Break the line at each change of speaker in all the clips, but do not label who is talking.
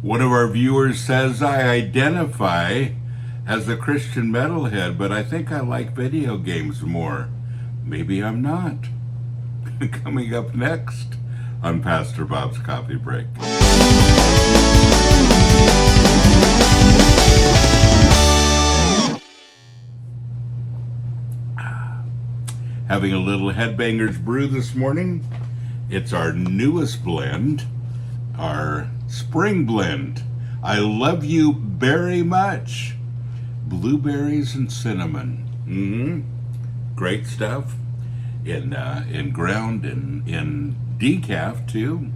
One of our viewers says, I identify as a Christian metalhead, but I think I like video games more. Maybe I'm not. Coming up next on Pastor Bob's Coffee Break. Having a little Headbangers brew this morning. It's our newest blend, our spring blend. I love you very much. Blueberries and cinnamon. Great stuff. In ground, in decaf too,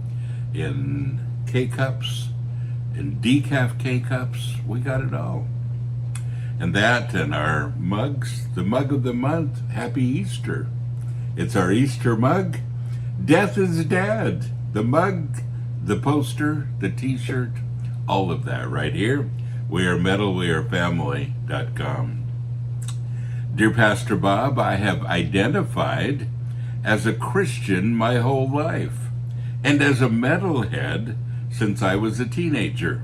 in K-cups, in decaf K-cups. We got it all. And that and our mugs, the mug of the month, Happy Easter. It's our Easter mug. Death is dead. The mug, the poster, the t-shirt, all of that right here. WeAreMetalWeAreFamily.com. Dear Pastor Bob, I have identified as a Christian my whole life and as a metalhead since I was a teenager.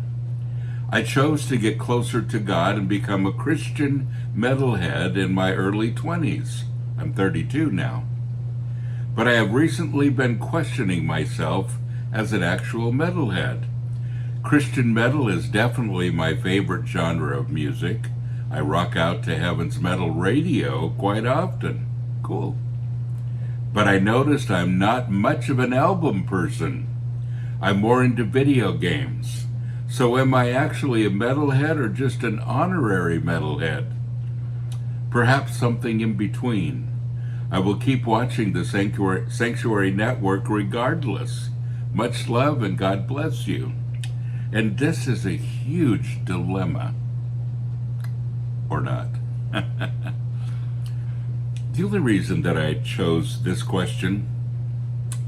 I chose to get closer to God and become a Christian metalhead in my early 20s. I'm 32 now. But I have recently been questioning myself as an actual metalhead. Christian metal is definitely my favorite genre of music. I rock out to Heaven's Metal Radio quite often. Cool. But I noticed I'm not much of an album person. I'm more into video games. So am I actually a metalhead or just an honorary metalhead? Perhaps something in between. I will keep watching the Sanctuary Network regardless. Much love and God bless you. And this is a huge dilemma. Or not. The only reason that I chose this question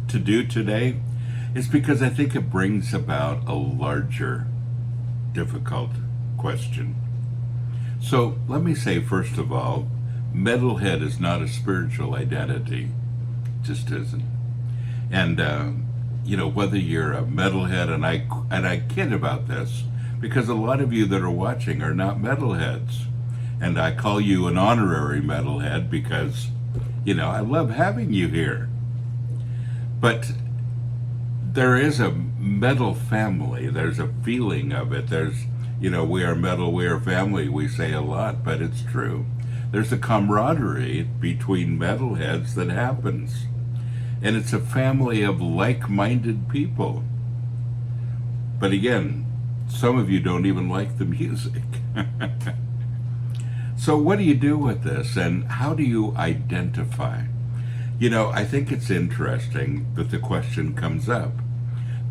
to do today is because I think it brings about a larger, difficult question. So let me say, first of all, metalhead is not a spiritual identity. It just isn't. And, whether you're a metalhead, and I kid about this, because a lot of you that are watching are not metalheads. And I call you an honorary metalhead because, I love having you here. But there is a metal family. There's a feeling of it. There's, we are metal, we are family. We say a lot, but it's true. There's a camaraderie between metalheads that happens. And it's a family of like-minded people. But again, some of you don't even like the music. So what do you do with this, and how do you identify? I think it's interesting that the question comes up.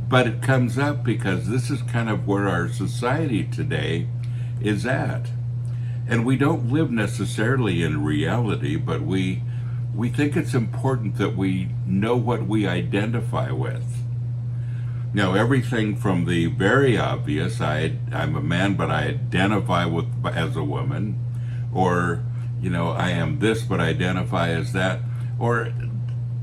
But it comes up because this is kind of where our society today is at. And we don't live necessarily in reality, but we think it's important that we know what we identify with. Now, everything from the very obvious, I'm a man, but I identify as a woman, or, I am this, but I identify as that, or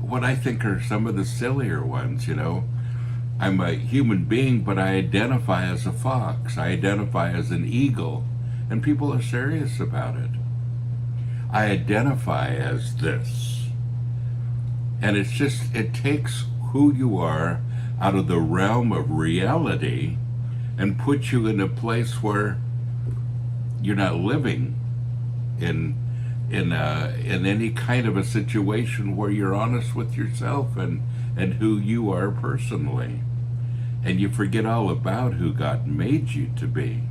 what I think are some of the sillier ones, I'm a human being, but I identify as a fox, I identify as an eagle, and people are serious about it. I identify as this. And it takes who you are out of the realm of reality and puts you in a place where you're not living in any kind of a situation where you're honest with yourself and who you are personally. And you forget all about who God made you to be.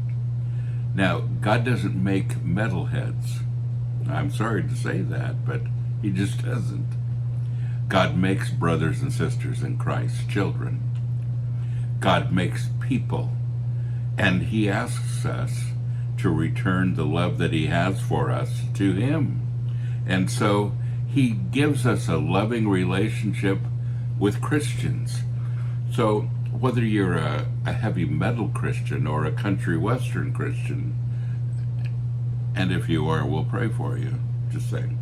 Now, God doesn't make metalheads. I'm sorry to say that, but he just doesn't. God makes brothers and sisters in Christ, children. God makes people. And he asks us to return the love that he has for us to him. And so he gives us a loving relationship with Christians. So whether you're a heavy metal Christian or a country western Christian, and if you are, we'll pray for you, just saying,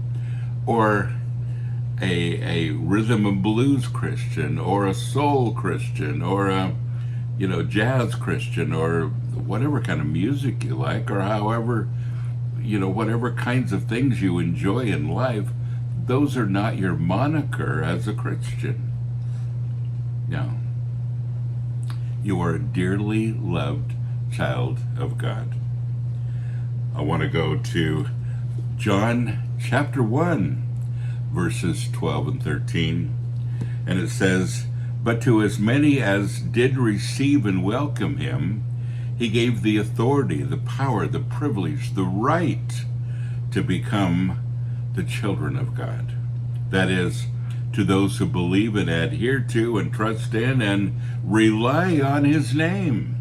or a rhythm and blues Christian, or a soul Christian, or a jazz Christian or whatever kind of music you like, or however, whatever kinds of things you enjoy in life, those are not your moniker as a Christian. No. You are a dearly loved child of God. I want to go to John chapter 1, verses 12 and 13. And it says, "But to as many as did receive and welcome him, he gave the authority, the power, the privilege, the right to become the children of God." That is, to those who believe and adhere to and trust in and rely on his name,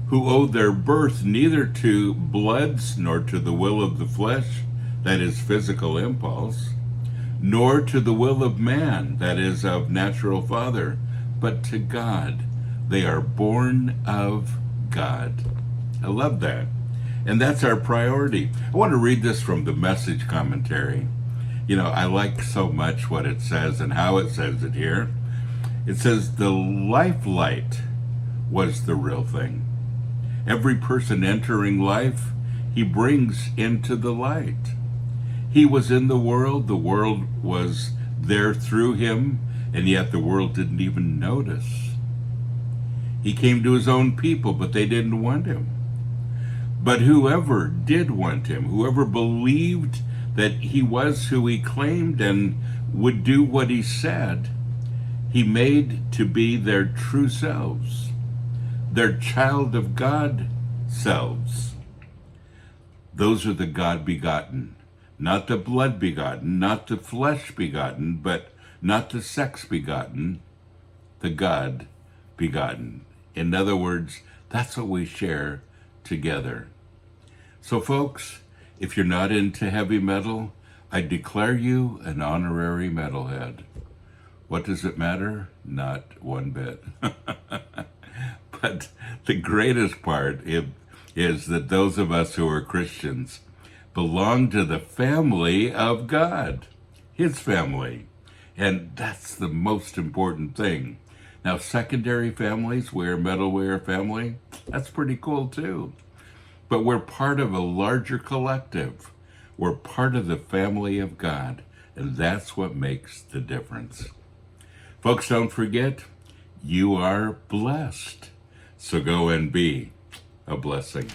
who owe their birth neither to bloods nor to the will of the flesh, that is physical impulse, nor to the will of man, that is of natural father, but to God. They are born of God. I love that. And that's our priority. I want to read this from the Message commentary. I like so much what it says and how it says it here. It says, "The life light was the real thing. Every person entering life, he brings into the light. He was in the world was there through him, and yet the world didn't even notice. He came to his own people, but they didn't want him. But whoever did want him, whoever believed that he was who he claimed and would do what he said, he made to be their true selves, their child of God selves. Those are the God begotten, not the blood begotten, not the flesh begotten, but not the sex begotten, the God begotten." In other words, that's what we share together. So folks, if you're not into heavy metal, I declare you an honorary metalhead. What does it matter? Not one bit. But the greatest part is that those of us who are Christians belong to the family of God, his family. And that's the most important thing. Now, secondary families, wear metalwear family, that's pretty cool too. But we're part of a larger collective. We're part of the family of God, and that's what makes the difference. Folks, don't forget, you are blessed. So go and be a blessing.